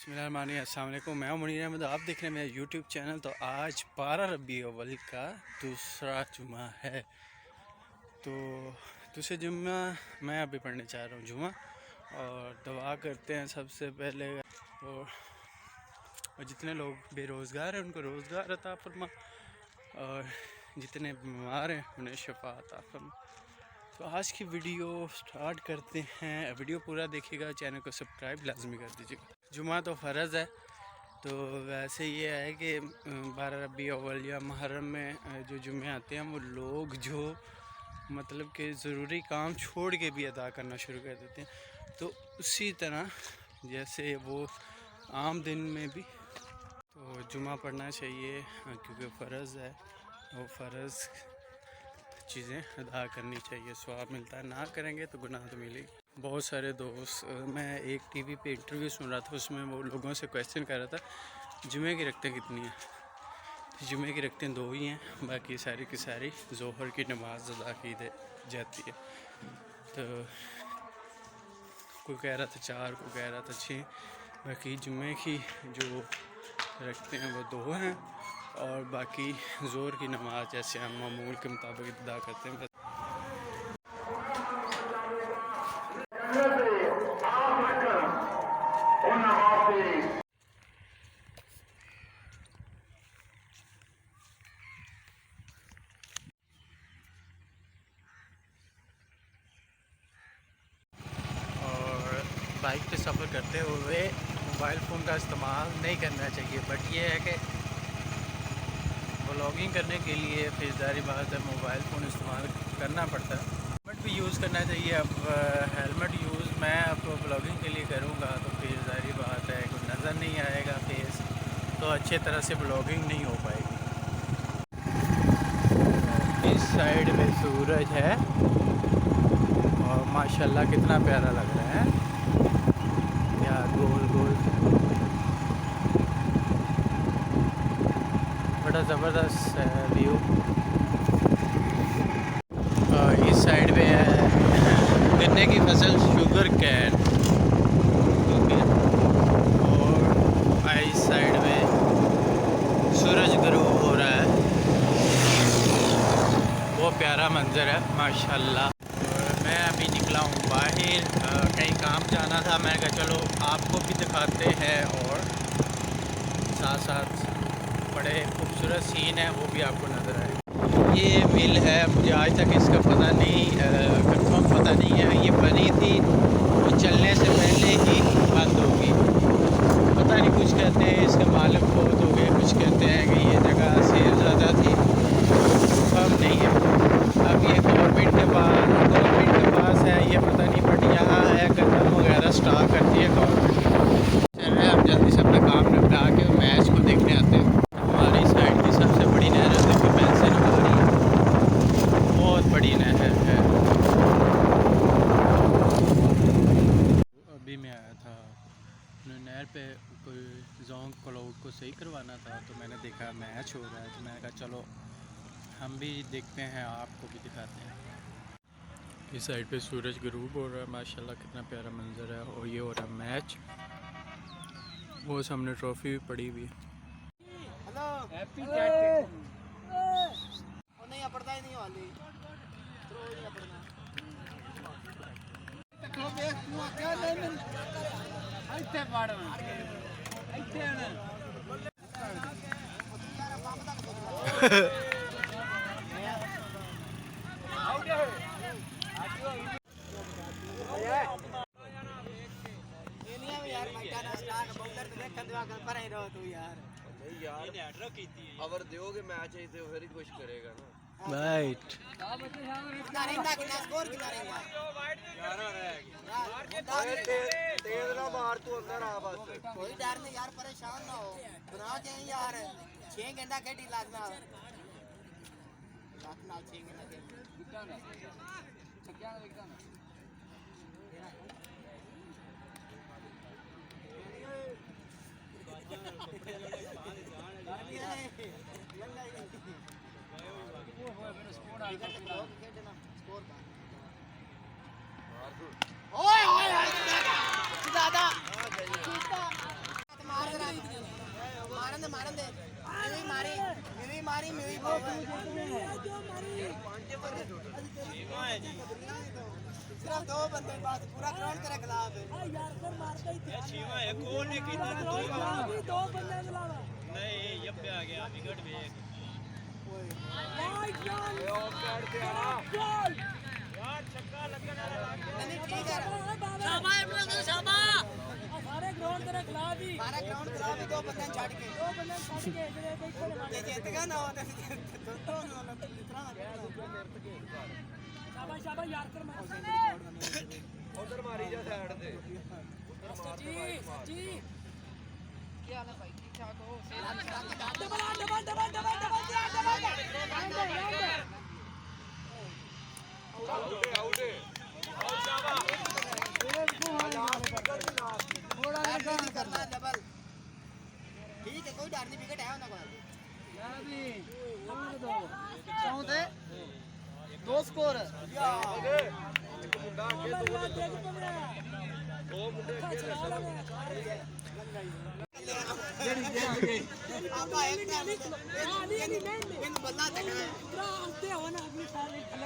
बिस्मिल्लाहिर्रहमानिर्रहीम, अस्सलाम वालेकुम। मैं मुनीर अहमद, आप देख रहे हैं मेरा यूट्यूब चैनल। तो आज 12 रबी अव्वल का दूसरा जुमा है। तो दूसरे जुमा मैं अभी पढ़ने चाह रहा हूँ जुमा, और दुआ करते हैं सबसे पहले। और जितने लोग बेरोज़गार हैं उनको रोज़गार अता फरमा, और जितने बीमार हैं उन्हें शफा अता फरमा। तो आज की वीडियो स्टार्ट करते हैं। वीडियो पूरा देखिएगा, चैनल को सब्सक्राइब लाजमी कर दीजिएगा। जुमा तो फ़र्ज़ है, तो वैसे ये है कि 12 रबी अव्वल या मुहर्रम में जो जुमे आते हैं वो लोग जो मतलब कि ज़रूरी काम छोड़ के भी अदा करना शुरू कर देते हैं। तो उसी तरह जैसे वो आम दिन में भी तो जुमा पढ़ना चाहिए, क्योंकि फ़र्ज़ है, वो फ़र्ज़ चीज़ें अदा करनी चाहिए, स्वाब मिलता है। ना करेंगे तो गुनाह तो मिलेगी। बहुत सारे दोस्त, मैं एक टीवी पे इंटरव्यू सुन रहा था, उसमें वो लोगों से क्वेश्चन कर रहा था जुमे की रकतें कितनी हैं। जुमे की रकतें 2 ही हैं, बाकी सारी की सारी ज़ोहर की नमाज अदा की जाती है। तो कोई कह रहा था 4, कोई कह रहा था 6। बाकी जुमे की जो रखते हैं वो 2 हैं, और बाकी ज़ोहर की नमाज जैसे हम मामूल के मुताबिक अदा करते हैं। बाइक पे सफ़र करते हुए मोबाइल फ़ोन का इस्तेमाल नहीं करना चाहिए, बट ये है कि व्लॉगिंग करने के लिए फिर बात है मोबाइल फ़ोन इस्तेमाल करना पड़ता है। हेलमेट भी यूज़ करना चाहिए। अब हेलमेट यूज़ मैं अब व्लॉगिंग के लिए करूँगा तो फिर ज़ाहिर बात है कुछ नज़र नहीं आएगा फेस, तो अच्छे तरह से व्लॉगिंग नहीं हो पाएगी। इस साइड में सूरज है और माशाल्लाह कितना प्यारा लग रहा है यार, गोल गोल, बड़ा ज़बरदस्त व्यू। इस साइड में है गन्ने की फसल, शुगर कैन, और इस साइड में सूरज गुरूब हो रहा है। वो प्यारा मंज़र है माशाल्लाह। मैं अभी निकला हूँ बाहर, कहीं काम जाना था। मैं कहा चलो आपको भी दिखाते हैं, और साथ साथ बड़े खूबसूरत सीन है वो भी आपको नज़र आए। ये मिल है, मुझे आज तक इसका पता नहीं, कंफर्म पता नहीं है। ये बनी थी तो चलने से पहले ही बंद होगी, पता नहीं। कुछ कहते हैं इसके मालिक बहुत हो गए, कुछ कहते हैं कि ये जगह सेल ज़्यादा थी, कंफर्म नहीं है। अब ये गवर्नमेंट के पास है ये पता नहीं, बट यहाँ है गंदम वगैरह स्टॉक करती है गवर्नमेंट। चल रहे हैं, हम जल्दी से अपना काम निपटा के मैच को देखने आते हैं। हमारी साइड की सबसे बड़ी नहर है, देखिए भैंसें नहा रही है, बहुत बड़ी नहर है। अभी मैं आया था, नहर पे कोई जोंग क्लाउड को सही करवाना था, तो मैंने देखा मैच हो रहा है, तो मैंने कहा चलो हम भी देखते हैं, आपको भी दिखाते हैं। इस साइड पे सूरज गुरूब हो रहा है, माशाल्लाह कितना प्यारा मंजर है, और ये हो रहा है मैच। वो सामने ट्रॉफी भी पड़ी हुई है। अगर दोगे मैच है तो फिर ही कुछ करेगा ना। राइट, तेज ना मार, तू अंदर आ बस। कोई डर नहीं यार, परेशान ना हो, बना के यार 6 गेंदा खेडी लागना लाख 6 गेंदा खेडी विकटा ना छक्का ना विकटा ना। मारन दे मेरी मारी सिर्फ 2 बंदे बस पूरा ग्राउंड तेरे खिलाफ है यार कर मारता ही था छीवा है कौन ने कीता 2 बंदे के अलावा नहीं ये पे आ गया विकेट भी एक गोल यार छक्का लगने वाला नहीं ठीक है शाबाश अपना शाबाश सारे ग्राउंड तेरे खिलाफ ही 2 बंदे छाड़ के ये जीतेगा ना होता शाबाश यार कर मार उधर मारी जा साइड से जी क्या हाल है भाई ठीक ठाक हो डबल ठीक है कोई डर नहीं विकेट है उनका दो स्कोर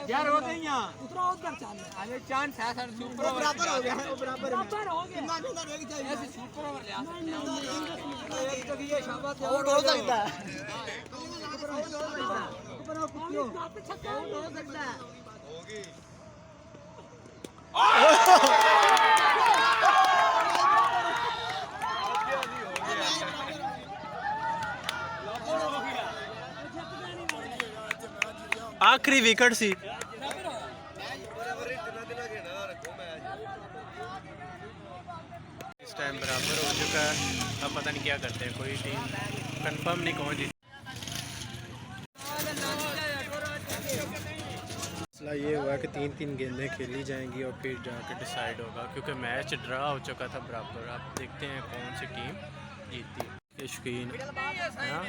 यार हो गई उतरा उधर चल अरे चांस है सर सुपर ओवर बराबर हो गया बराबर हो गया कितना कितना एक चाहिए ऐसे सुपर ओवर ले एक तो ये शाबाश आउट हो सकता है ऊपर आओ कुत्तियों छक्का हो सकता है होगी आखिरी विकेट सी। इस टाइम बराबर हो चुका है, अब पता नहीं क्या करते हैं, कोई टीम कंफर्म नहीं कौन जीती। मसला ये हुआ कि 3-3 गेंदें खेली जाएंगी और फिर जाकर डिसाइड होगा, क्योंकि मैच ड्रा हो चुका था बराबर। आप देखते हैं कौन सी टीम जीतती है। शौकीन हाँ